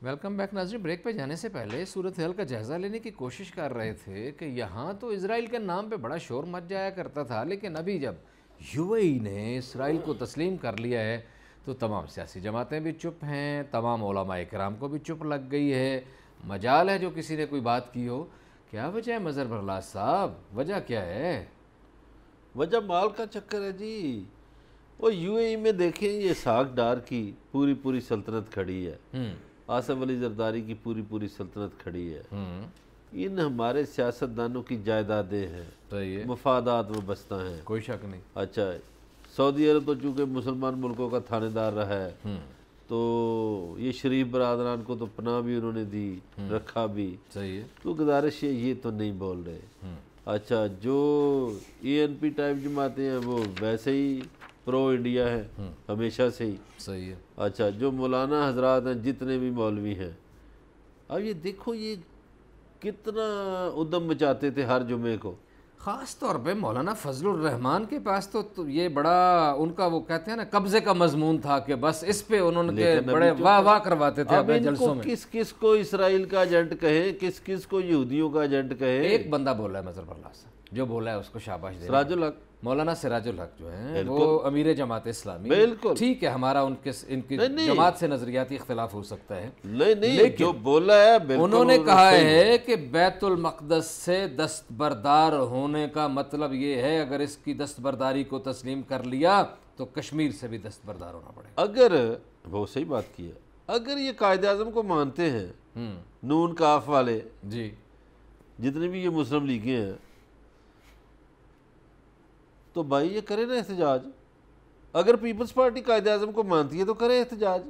ویلکم بیک ناظرین. بریک پہ جانے سے پہلے صورتحال کا جائزہ لینے کی کوشش کر رہے تھے کہ یہاں تو اسرائیل کے نام پہ بڑا شور مچ جایا کرتا تھا, لیکن ابھی جب UAE نے اسرائیل کو تسلیم کر لیا ہے تو تمام سیاسی جماعتیں بھی چپ ہیں, تمام علماء کرام کو بھی چپ لگ گئی ہے. مجال ہے جو کسی نے کوئی بات کی ہو. کیا وجہ ہے مظہر برلاس صاحب, وجہ کیا ہے؟ وجہ مال کا چکر ہے جی. وہ UAE میں دیکھیں یہ اسحاق ڈار کی پوری سلطنت کھڑی ہے, آصف علی زرداری کی پوری سلطنت کھڑی ہے. ان ہمارے سیاستدانوں کی جائیدادیں ہیں, مفادات وابستہ ہیں, کوئی شک نہیں. اچھا, سعودی عرب تو چونکہ مسلمان ملکوں کا تھانے دار رہا ہے, تو یہ شریف برادران کو تو پناہ بھی انہوں نے دی, رکھا بھی. صحیح ہے. تو گزارش یہ تو نہیں بول رہے. اچھا, جو ANP ٹائپ جماعتیں ہیں وہ ویسے ہی پرو انڈیا ہے ہمیشہ سے ہی. صحیح ہے. اچھا, جو مولانا حضرات ہیں جتنے بھی مولوی ہیں, اب یہ دیکھو یہ کتنا ادم مچاتے تھے ہر جمعے کو. خاص طور پہ مولانا فضل الرحمان کے پاس تو یہ بڑا ان کا وہ کہتے ہیں نا قبضے کا مضمون تھا کہ بس اس پہ انہوں نے بڑے واہ کرواتے تھے اپنے جلسوں میں. کس کو اسرائیل کا ایجنٹ کہیں, کس کو یہودیوں کا ایجنٹ کہیں. ایک بندہ بولا ہے مظہر برلاس صاحب, جو بولا ہے اس کو شاباش دے. سراج الحق, مولانا سراج الحق جو ہیں وہ امیر جماعت اسلامی. بالکل ٹھیک ہے, ہمارا ان کی جماعت سے نظریاتی اختلاف ہو سکتا ہے, نہیں جو بولا ہے انہوں نے کہا ہے کہ بیت المقدس سے دستبردار ہونے کا مطلب یہ ہے اگر اس کی دستبرداری کو تسلیم کر لیا تو کشمیر سے بھی دستبردار ہونا پڑے. اگر وہ صحیح بات کی ہے, اگر یہ قائد اعظم کو مانتے ہیں نون کاف والے, جی جتنے بھی یہ مسلم لیگیں ہیں, تو بھائی یہ کرے نا احتجاج. اگر پیپلز پارٹی قائد اعظم کو مانتی ہے تو کرے احتجاج.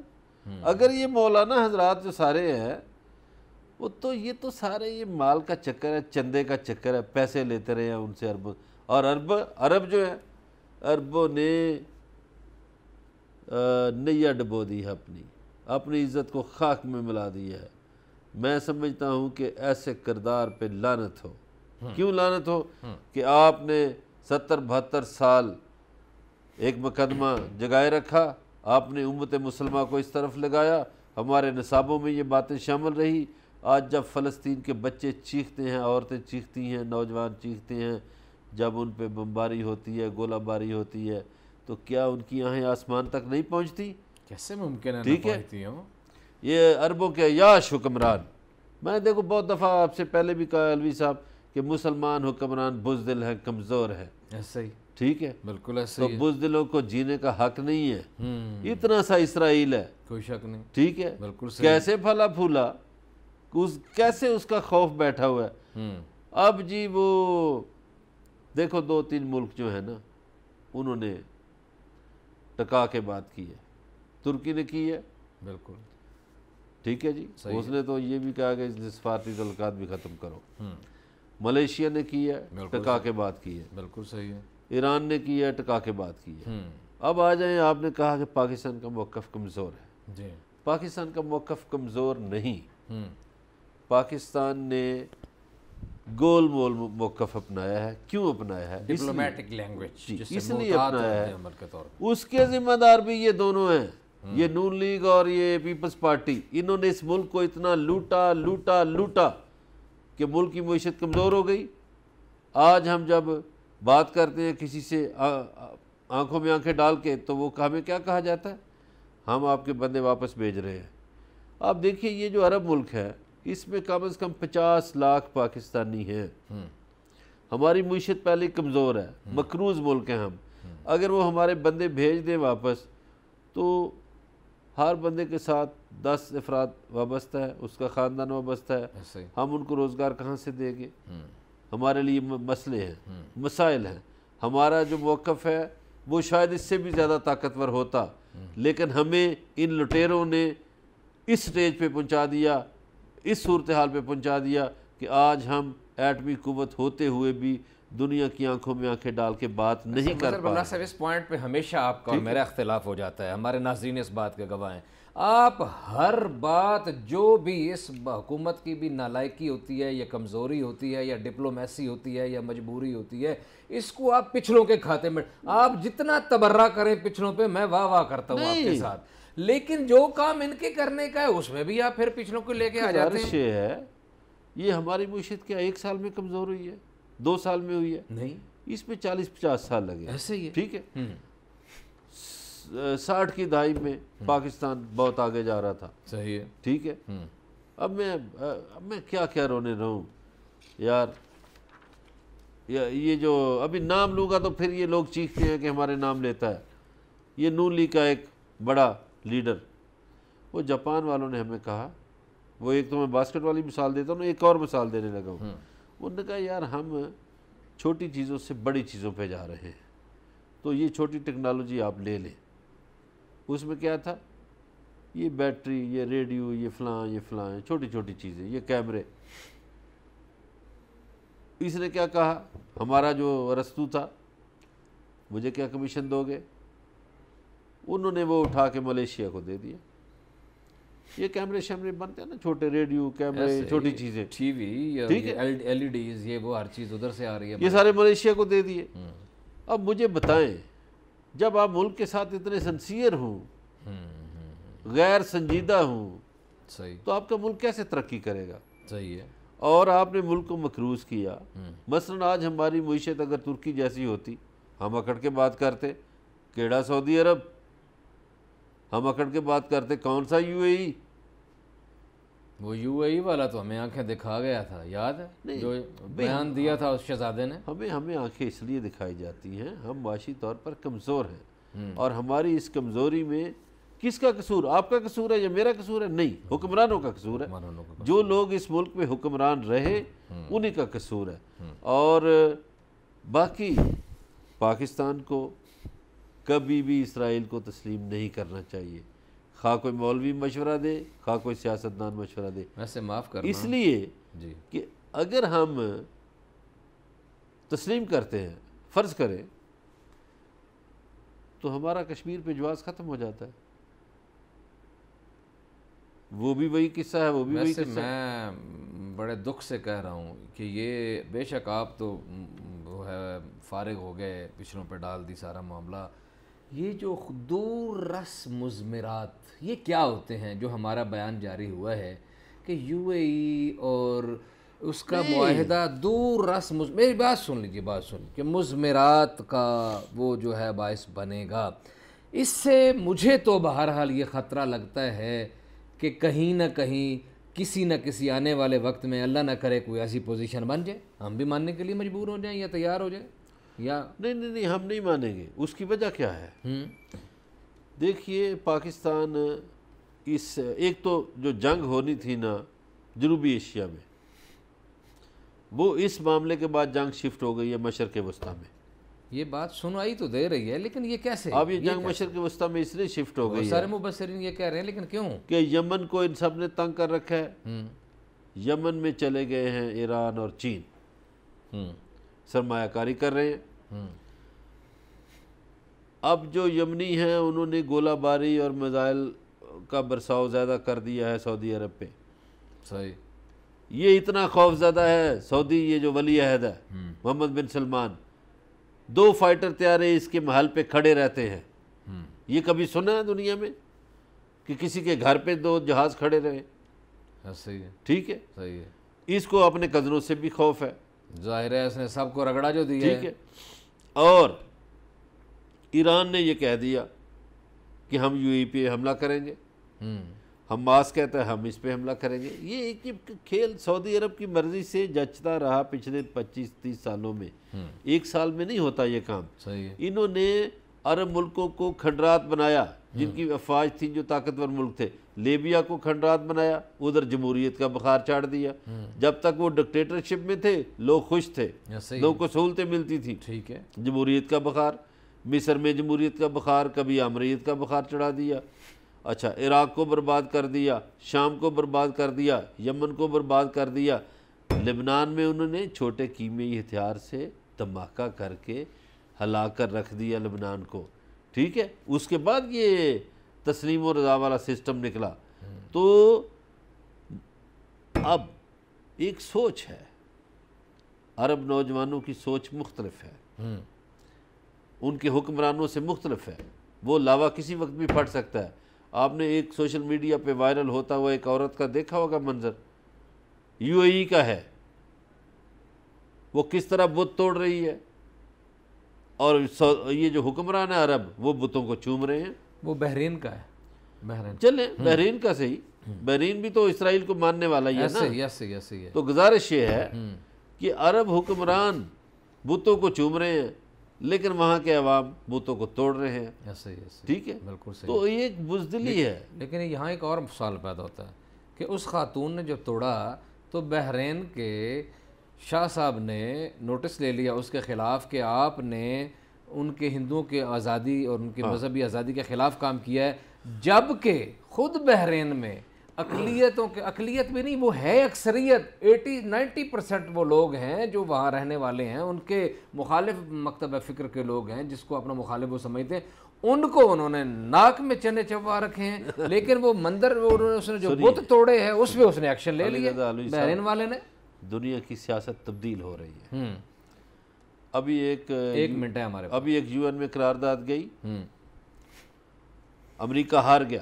اگر یہ مولانا حضرات جو سارے ہیں وہ تو یہ تو سارے یہ مال کا چکر ہے، چندے کا چکر ہے، پیسے لیتے رہے ہیں ان سے اربوں، اور عرب جو ہے عربوں نے نیا ڈبو دی ہے، اپنی عزت کو خاک میں ملا دیا ہے۔ میں سمجھتا ہوں کہ ایسے کردار پہ لعنت ہو۔ کیوں لعنت ہو؟ کہ آپ نے 70-72 سال ایک مقدمہ جگائے رکھا، آپ نے امت مسلمہ کو اس طرف لگایا، ہمارے نصابوں میں یہ باتیں شامل رہی۔ آج جب فلسطین کے بچے چیختے ہیں، عورتیں چیختی ہیں، نوجوان چیختے ہیں، جب ان پہ بمباری ہوتی ہے، گولہ باری ہوتی ہے، تو کیا ان کی آنکھیں آسمان تک نہیں پہنچتی؟ کیسے ممکن ہے ٹھیک نہ ہے، پہنچتی ہوں؟ یہ عربوں کے عیاش حکمران، میں نے دیکھو بہت دفعہ آپ سے پہلے بھی کہا الوی صاحب کہ مسلمان حکمران بزدل ہیں، کمزور ہیں، ایسے ہی، ٹھیک ہے، بالکل ایسے تو ہی ہے۔ بزدلوں کو جینے کا حق نہیں ہے۔ اتنا سا اسرائیل ہے، کوئی شک نہیں، ٹھیک ہے، بالکل صحیح۔ کیسے پھلا پھولا، کیسے اس کا خوف بیٹھا ہوا ہے۔ اب جی وہ دیکھو 2-3 ملک جو ہیں نا، انہوں نے ٹکا کے بات کی ہے، ترکی نے کی ہے، بالکل ٹھیک ہے جی، اس نے تو یہ بھی کہا کہ سفارتی تعلقات بھی ختم کرو۔ ملیشیا نے کی ہے، ٹکا کے بات کی ہے، بالکل صحیح ہے۔ ایران نے کی ہے، ٹکا کے بات کی ہے۔ اب آ جائیں، آپ نے کہا کہ پاکستان کا موقف کمزور ہے۔ جی، پاکستان کا موقف کمزور نہیں، پاکستان نے گول مول موقف اپنایا ہے۔ کیوں اپنایا ہے؟ ڈپلومیٹک لینگویج جی، جس سے اس لیے محتاط اپنایا رہتے ہے، ہیں عمل کے طور پر۔ اس کے ذمہ دار بھی یہ دونوں ہیں، یہ نون لیگ اور یہ پیپلز پارٹی۔ انہوں نے اس ملک کو اتنا لوٹا کہ ملک کی معیشت کمزور ہو گئی۔ آج ہم جب بات کرتے ہیں کسی سے آنکھوں میں آنکھیں ڈال کے، تو وہ ہمیں کیا کہا جاتا ہے؟ ہم آپ کے بندے واپس بھیج رہے ہیں۔ آپ دیکھیے یہ جو عرب ملک ہے، اس میں کم از کم 50 لاکھ پاکستانی ہیں۔ ہماری معیشت پہلے کمزور ہے، مقروض ملک ہیں ہم۔ اگر وہ ہمارے بندے بھیج دیں واپس، تو ہر بندے کے ساتھ 10 افراد وابستہ ہے، اس کا خاندان وابستہ ہے، ہم ان کو روزگار کہاں سے دیں گے؟ ہمارے لیے مسئلے ہیں، مسائل ہیں۔ ہمارا جو موقف ہے وہ شاید اس سے بھی زیادہ طاقتور ہوتا، لیکن ہمیں ان لٹیروں نے اس سٹیج پہ پہنچا دیا، اس صورتحال پہ پہنچا دیا کہ آج ہم ایٹمی قوت ہوتے ہوئے بھی دنیا کی آنکھوں میں آنکھیں ڈال کے بات نہیں کر پا رہے۔ اس پوائنٹ پہ ہمیشہ آپ کا اور میرا اختلاف ہو جاتا ہے، ہمارے ناظرین اس بات کے گواہ ہیں۔ آپ ہر بات جو بھی اس حکومت کی بھی نالائکی ہوتی ہے یا کمزوری ہوتی ہے یا ڈپلومیسی ہوتی ہے یا مجبوری ہوتی ہے، اس کو آپ پچھلوں کے کھاتے میں، آپ جتنا تبرہ کریں پچھلوں پہ، میں واہ واہ کرتا ہوں آپ کے ساتھ، لیکن جو کام ان کے کرنے کا ہے اس میں بھی آپ پھر پچھلوں کو لے کے آ جاتے ہیں۔ یہ ہے، یہ ہماری معیشت کیا 1 سال میں کمزور ہوئی ہے؟ 2 سال میں ہوئی ہے؟ نہیں، اس میں 40-50 سال لگے، ایسے ہی ہے، ٹھیک ہے۔ 60 کی دہائی میں پاکستان بہت آگے جا رہا تھا، صحیح ہے، ٹھیک ہے۔ اب میں کیا رونے رہوں یار، یہ جو ابھی نام لوں گا تو پھر یہ لوگ چیختے ہیں کہ ہمارے نام لیتا ہے۔ یہ نون لیگ کا ایک بڑا لیڈر، وہ جاپان والوں نے ہمیں کہا، وہ ایک تو میں باسکٹ والی مثال دیتا ہوں، ایک اور مثال دینے لگا ہوں۔ انہوں نے کہا یار ہم چھوٹی چیزوں سے بڑی چیزوں پہ جا رہے ہیں، تو یہ چھوٹی ٹیکنالوجی آپ لے لیں۔ اس میں کیا تھا؟ یہ بیٹری، یہ ریڈیو، یہ فلاں چھوٹی چھوٹی چیزیں، یہ کیمرے۔ اس نے کیا کہا؟ ہمارا جو ارسطو تھا، مجھے کیا کمیشن دو گے؟ انہوں نے وہ اٹھا کے ملیشیا کو دے دیا۔ یہ کیمرے شیمرے بنتے ہیں نا، چھوٹے ریڈیو، کیمرے، چھوٹی چیزیں، T V, L E Ds, یہ وہ ہر چیز ادھر سے آ رہی ہے، یہ سارے ملیشیا کو دے دیے۔ اب مجھے بتائیں، جب آپ ملک کے ساتھ اتنے سنسیئر ہوں، غیر سنجیدہ ہوں، صحیح، تو آپ کا ملک کیسے ترقی کرے گا؟ صحیح ہے۔ اور آپ نے ملک کو مقروض کیا۔ مثلا آج ہماری معیشت اگر ترکی جیسی ہوتی، ہم اکڑ کے بات کرتے کیڑا سعودی عرب، ہم اکڑ کے بات کرتے کون سا یو اے ای۔ وہ یو اے ای والا تو ہمیں آنکھیں دکھا گیا تھا، یاد ہے جو بیان دیا تھا اس شہزادے نے؟ ہمیں آنکھیں اس لیے دکھائی جاتی ہیں، ہم معاشی طور پر کمزور ہیں، اور ہماری اس کمزوری میں کس کا قصور؟ آپ کا قصور ہے یا میرا قصور ہے؟ نہیں، حکمرانوں کا قصور ہے۔ جو لوگ اس ملک میں حکمران رہے انہی کا قصور ہے۔ اور باقی پاکستان کو کبھی بھی اسرائیل کو تسلیم نہیں کرنا چاہیے، خواہ کوئی مولوی مشورہ دے خواہ کوئی سیاستدان مشورہ دے. ویسے معاف کرنا اس لیے جی کہ اگر ہم تسلیم کرتے ہیں، فرض کریں، تو ہمارا کشمیر پہ جواز ختم ہو جاتا ہے. وہ بھی وہی قصہ ہے، وہ بھی وہی ویسے قصہ ہے. میں بڑے دکھ سے کہہ رہا ہوں کہ یہ بے شک آپ تو وہ ہے فارغ ہو گئے، پچھلوں پہ ڈال دی سارا معاملہ. یہ جو دور رس مضمرات یہ کیا ہوتے ہیں جو ہمارا بیان جاری ہوا ہے کہ یو اے ای اور اس کا معاہدہ دور رس میری بات سن لیجیے، بات سن کہ مضمرات کا وہ جو ہے باعث بنے گا. اس سے مجھے تو بہرحال یہ خطرہ لگتا ہے کہ کہیں نہ کہیں کسی نہ کسی آنے والے وقت میں اللہ نہ کرے کوئی ایسی پوزیشن بن جائے ہم بھی ماننے کے لیے مجبور ہو جائیں یا تیار ہو جائیں یا نہیں ہم نہیں مانیں گے. اس کی وجہ کیا ہے؟ دیکھیے پاکستان اس ایک تو جو جنگ ہونی تھی نا جنوبی ایشیا میں، وہ اس معاملے کے بعد جنگ شفٹ ہو گئی ہے مشرق وسطیٰ میں. یہ بات سنائی تو دے رہی ہے لیکن یہ کیسے؟ اب یہ جنگ مشرق وسطیٰ میں اس لیے شفٹ ہو گئی سارے ہے مبصرین یہ کہہ رہے ہیں، لیکن کیوں کہ یمن کو ان سب نے تنگ کر رکھا ہے. یمن میں چلے گئے ہیں ایران اور چین، سرمایہ کاری کر رہے ہیں. اب جو یمنی ہیں انہوں نے گولہ باری اور میزائل کا برساؤ زیادہ کر دیا ہے سعودی عرب پہ. صحیح. یہ اتنا خوف زدہ ہے سعودی، یہ جو ولی عہد ہے محمد بن سلمان، 2 فائٹر طیارے اس کے محل پہ کھڑے رہتے ہیں. یہ کبھی سنا ہے دنیا میں کہ کسی کے گھر پہ 2 جہاز کھڑے رہے؟ صحیح ہے. ٹھیک ہے. صحیح ہے. اس کو اپنے کزنوں سے بھی خوف ہے، ظاہر ہے اس نے سب کو رگڑا جو دیا ٹھیک ہے. اور ایران نے یہ کہہ دیا کہ ہم یو اے پہ حملہ کریں گے. حماس کہتا ہے ہم اس پہ حملہ کریں گے. یہ ایک کھیل سعودی عرب کی مرضی سے جچتا رہا پچھلے 25-30 سالوں میں. ایک سال میں نہیں ہوتا یہ کام. صحیح ہے. انہوں نے عرب ملکوں کو کھنڈرات بنایا، جن کی افواج تھی جو طاقتور ملک تھے. لیبیا کو کھنڈرات بنایا، ادھر جمہوریت کا بخار چاڑ دیا. جب تک وہ ڈکٹیٹرشپ میں تھے لوگ خوش تھے، لوگوں کو سہولتیں ملتی تھیں. ٹھیک ہے. جمہوریت کا بخار، مصر میں جمہوریت کا بخار، کبھی آمریت کا بخار چڑھا دیا. اچھا، عراق کو برباد کر دیا، شام کو برباد کر دیا، یمن کو برباد کر دیا. لبنان میں انہوں نے چھوٹے کیمیائی ہتھیار سے دھماکہ کر کے ہلا کر رکھ دیا لبنان کو. ٹھیک ہے. اس کے بعد یہ تسلیم و رضا والا سسٹم نکلا. تو اب ایک سوچ ہے، عرب نوجوانوں کی سوچ مختلف ہے، ان کے حکمرانوں سے مختلف ہے. وہ لاوا کسی وقت بھی پھٹ سکتا ہے. آپ نے ایک سوشل میڈیا پہ وائرل ہوتا ہوا ایک عورت کا دیکھا ہوگا منظر، یو اے ای کا ہے، وہ کس طرح بت توڑ رہی ہے. اور یہ جو حکمران ہے عرب وہ بتوں کو چوم رہے ہیں. وہ بحرین کا ہے. بحرین چلیں بحرین کا صحیح، بحرین بھی تو اسرائیل کو ماننے والا ہی ہے نا. ایسے ہی ہے. تو گزارش یہ ہے کہ عرب حکمران بتوں کو چوم رہے ہیں لیکن وہاں کے عوام بتوں کو توڑ رہے ہیں. ایسے ہی ٹھیک ہے. بالکل صحیح. تو یہ ایک بزدلی ہے. لیکن یہاں ایک اور سوال پیدا ہوتا ہے کہ اس خاتون نے جو توڑا تو بحرین کے شاہ صاحب نے نوٹس لے لیا اس کے خلاف کہ آپ نے ان کے ہندوؤں کے آزادی اور ان کی مذہبی آزادی کے خلاف کام کیا ہے، جبکہ خود بحرین میں اقلیت بھی نہیں، وہ ہے اکثریت، 80-90% وہ لوگ ہیں جو وہاں رہنے والے ہیں، ان کے مخالف مکتب فکر کے لوگ ہیں جس کو اپنا مخالف وہ سمجھتے ہیں. ان کو انہوں نے ناک میں چنے چبوا رکھے ہیں، لیکن وہ مندر اس نے جو بت توڑے ہیں اس پہ اس نے ایکشن لے لیا بحرین والے نے. دنیا کی سیاست تبدیل ہو رہی ہے. ابھی ایک منٹ ہے ہمارے ابھی ایک یو این میں قرارداد گئی، امریکہ ہار گیا.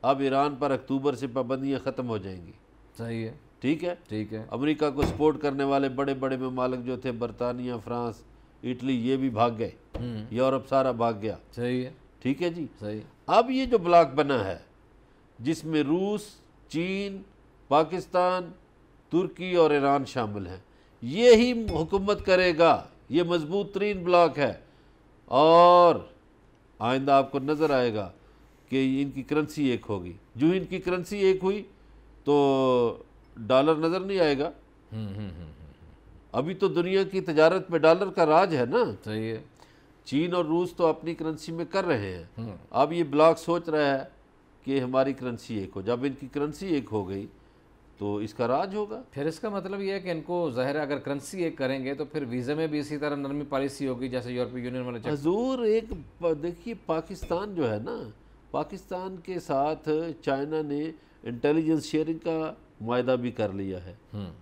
اب ایران پر اکتوبر سے پابندیاں ختم ہو جائیں گی. صحیح ہے. ٹھیک ہے. ٹھیک ہے. امریکہ کو سپورٹ کرنے والے بڑے بڑے ممالک جو تھے، برطانیہ، فرانس، اٹلی، یہ بھی بھاگ گئے. یورپ سارا بھاگ گیا. صحیح ہے. ٹھیک ہے جی. صحیح. اب یہ جو بلاک بنا ہے جس میں روس، چین، پاکستان، ترکی اور ایران شامل ہیں، یہی حکومت کرے گا. یہ مضبوط ترین بلاک ہے. اور آئندہ آپ کو نظر آئے گا کہ ان کی کرنسی ایک ہوگی. جو ان کی کرنسی ایک ہوئی تو ڈالر نظر نہیں آئے گا. ابھی تو دنیا کی تجارت میں ڈالر کا راج ہے نا. صحیح ہے. چین اور روس تو اپنی کرنسی میں کر رہے ہیں. اب یہ بلاک سوچ رہا ہے کہ ہماری کرنسی ایک ہو. جب ان کی کرنسی ایک ہو گئی تو اس کا راج ہوگا. پھر اس کا مطلب یہ ہے کہ ان کو ظاہر ہے اگر کرنسی ایک کریں گے تو پھر ویزے میں بھی اسی طرح نرمی پالیسی ہوگی جیسے یورپی یونین والے. حضور ایک دیکھیے پاکستان جو ہے نا, پاکستان کے ساتھ چائنا نے انٹیلیجنس شیئرنگ کا معاہدہ بھی کر لیا ہے,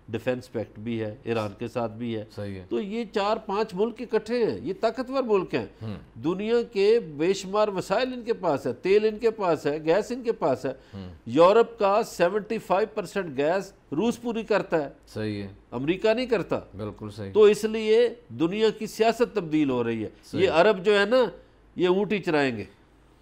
ڈیفنس پیکٹ بھی ہے, ایران کے ساتھ بھی ہے. صحیح ہے. تو یہ 4-5 ملک اکٹھے ہیں, یہ طاقتور ملک ہیں. دنیا کے بے شمار وسائل ان کے پاس ہے, تیل ان کے پاس ہے, گیس ان کے پاس ہے. یورپ کا 75% گیس روس پوری کرتا ہے. صحیح ہے. امریکہ نہیں کرتا. بالکل صحیح. تو اس لیے دنیا کی سیاست تبدیل ہو رہی ہے. یہ عرب جو ہے نا یہ اونٹی چرائیں گے.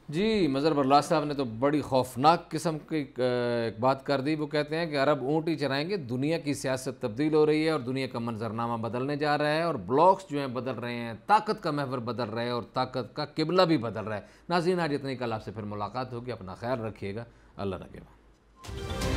جی مظہر برلاش صاحب نے تو بڑی خوفناک قسم کی ایک بات کر دی. وہ کہتے ہیں کہ عرب اونٹ ہی چرائیں گے, دنیا کی سیاست تبدیل ہو رہی ہے اور دنیا کا منظرنامہ بدلنے جا رہا ہے اور بلاکس جو ہیں بدل رہے ہیں, طاقت کا محور بدل رہا ہے اور طاقت کا قبلہ بھی بدل رہا ہے. ناظرین آج اتنی, کل آپ سے پھر ملاقات ہوگی. اپنا خیال رکھیے گا. اللہ نگہبان.